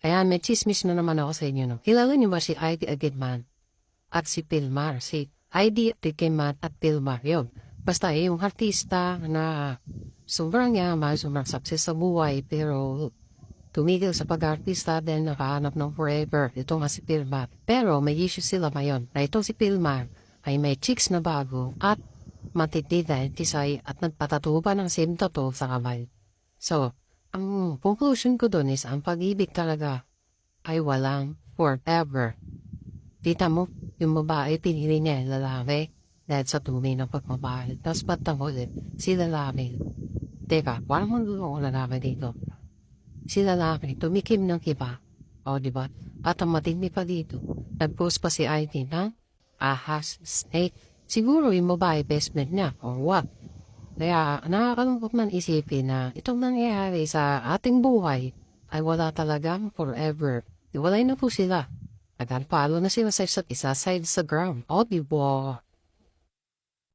Ayan, may chismis na naman ako sa inyo, no? Kilala niyo ba si Heidi Agedman at si Pilmar? Si Heidi Agedman at Pilmar, yun. Basta yung artista na sobrang yaman, sobrang success sa buhay, pero tumigil sa pag-artista din nakahanap ng forever. Ito nga si Pilmar. Pero may issue sila ngayon na ito si Pilmar ay may chicks na bago at matindi dahil tisay at nagpatato pa ng same tattoo sa kamay. So, ang conclusion ko dun is ang pag-ibig talaga ay walang forever. Tita mo, yung babae pinili niya yung lalaki dahil sa tunay ng pagmamahal. Tapos batang ulit, si lalaki. Teka, parang magulong ko lalaki dito. Si lalaki, tumikim ng kiba. O, diba? At ang matindi pa dito, nag-post pa si IT ng ahas, snake. Siguro yung babae best friend niya, or what? Kaya nakakalungkot man isipin na itong nangyayari sa ating buhay ay wala talagang forever. Iwalay na po sila. Nagpalo na sila sa isa't isa side sa ground. O, diba?